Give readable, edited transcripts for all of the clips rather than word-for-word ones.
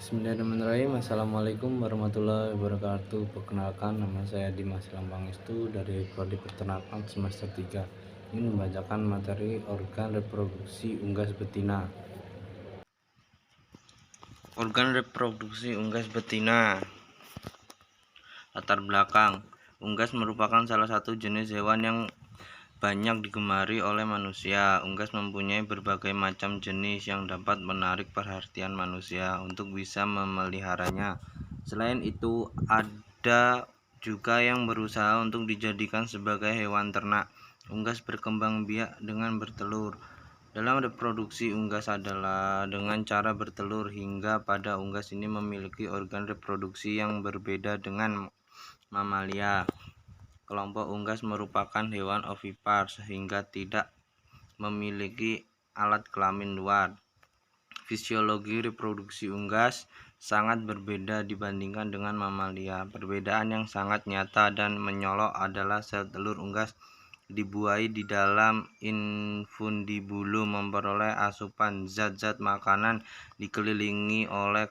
Bismillahirrahmanirrahim. Assalamualaikum warahmatullahi wabarakatuh. Perkenalkan, nama saya Dimas Lampangestu dari Prodi Peternakan semester 3. Ini membacakan materi organ reproduksi unggas betina. Organ reproduksi unggas betina. Latar belakang: unggas merupakan salah satu jenis hewan yang banyak digemari oleh manusia. Unggas mempunyai berbagai macam jenis yang dapat menarik perhatian manusia untuk bisa memeliharanya. Selain itu, ada juga yang berusaha untuk dijadikan sebagai hewan ternak. Unggas berkembang biak dengan bertelur. Dalam reproduksi, unggas adalah dengan cara bertelur, hingga pada unggas ini memiliki organ reproduksi yang berbeda dengan mamalia. Kelompok unggas merupakan hewan ovipar sehingga tidak memiliki alat kelamin luar. Fisiologi reproduksi unggas sangat berbeda dibandingkan dengan mamalia. Perbedaan yang sangat nyata dan menyolok adalah sel telur unggas dibuai di dalam infundibulum, memperoleh asupan zat-zat makanan, dikelilingi oleh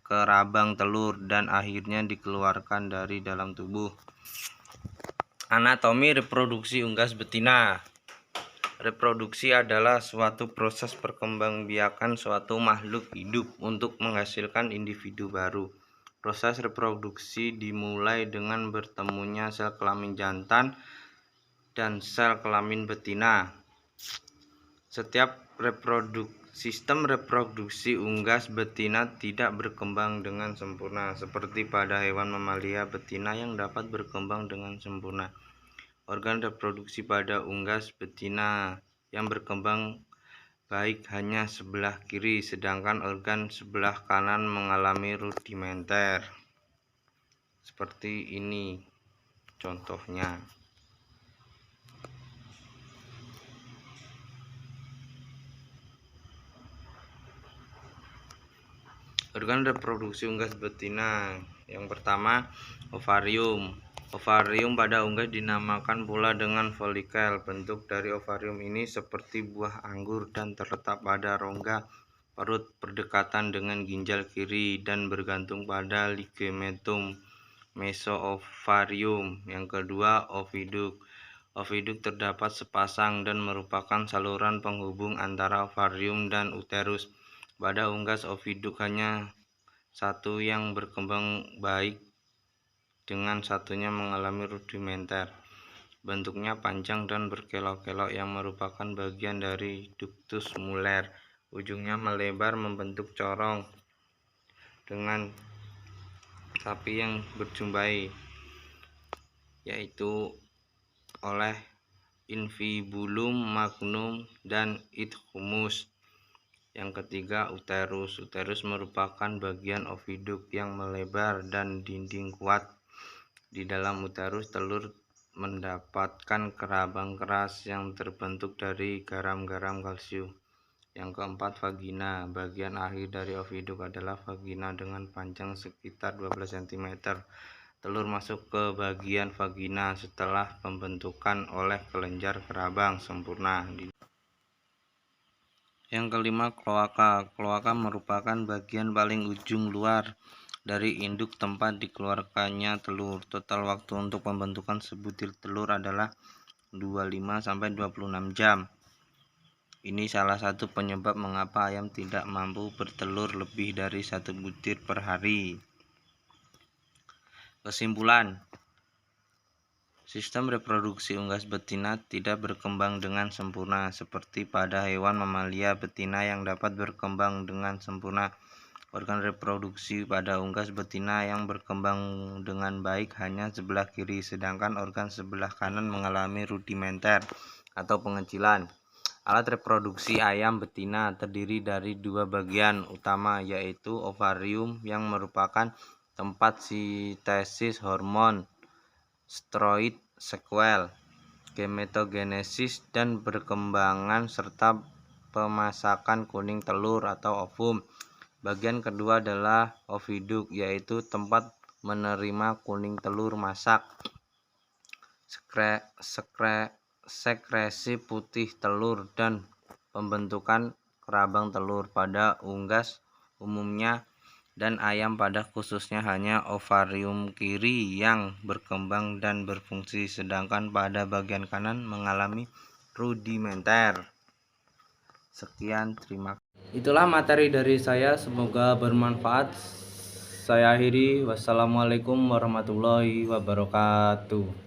kerabang telur, dan akhirnya dikeluarkan dari dalam tubuh. Anatomi reproduksi unggas betina. Reproduksi adalah suatu proses perkembangbiakan suatu makhluk hidup untuk menghasilkan individu baru. Proses reproduksi dimulai dengan bertemunya sel kelamin jantan dan sel kelamin betina. Sistem reproduksi unggas betina tidak berkembang dengan sempurna seperti pada hewan mamalia betina yang dapat berkembang dengan sempurna. Organ reproduksi pada unggas betina yang berkembang baik hanya sebelah kiri, sedangkan organ sebelah kanan mengalami rudimenter. Seperti ini contohnya. Organ reproduksi unggas betina. Yang pertama, ovarium. Ovarium pada unggas dinamakan pula dengan folikel. Bentuk dari ovarium ini seperti buah anggur dan terletak pada rongga perut berdekatan dengan ginjal kiri dan bergantung pada ligamentum mesoovarium. Yang kedua, oviduk. Oviduk terdapat sepasang dan merupakan saluran penghubung antara ovarium dan uterus. Pada unggas oviduk hanya satu yang berkembang baik dengan satunya mengalami rudimenter. Bentuknya panjang dan berkelok-kelok yang merupakan bagian dari ductus muller. Ujungnya melebar membentuk corong dengan sapi yang berjumpai, yaitu oleh infibulum, magnum, dan idhumus. Yang ketiga, uterus. Uterus merupakan bagian oviduk yang melebar dan dinding kuat. Di dalam uterus, telur mendapatkan kerabang keras yang terbentuk dari garam-garam kalsium. Yang keempat, vagina. Bagian akhir dari oviduk adalah vagina dengan panjang sekitar 12 cm. Telur masuk ke bagian vagina setelah pembentukan oleh kelenjar kerabang sempurna. Yang kelima, kloaka. Kloaka merupakan bagian paling ujung luar dari induk tempat dikeluarkannya telur. Total waktu untuk pembentukan sebutir telur adalah 25-26 jam. Ini salah satu penyebab mengapa ayam tidak mampu bertelur lebih dari 1 butir per hari. Kesimpulan: sistem reproduksi unggas betina tidak berkembang dengan sempurna seperti pada hewan mamalia betina yang dapat berkembang dengan sempurna. Organ reproduksi pada unggas betina yang berkembang dengan baik hanya sebelah kiri, sedangkan organ sebelah kanan mengalami rudimenter atau pengecilan. Alat reproduksi ayam betina terdiri dari dua bagian utama, yaitu ovarium yang merupakan tempat sintesis hormon steroid sekuel, gametogenesis dan perkembangan, serta pemasakan kuning telur atau ovum. Bagian kedua adalah oviduk, yaitu tempat menerima kuning telur masak, sekresi putih telur, dan pembentukan kerabang telur. Pada unggas umumnya dan ayam pada khususnya hanya ovarium kiri yang berkembang dan berfungsi, sedangkan pada bagian kanan mengalami rudimenter. Sekian, terima kasih. Itulah materi dari saya, semoga bermanfaat. Saya akhiri, wassalamualaikum warahmatullahi wabarakatuh.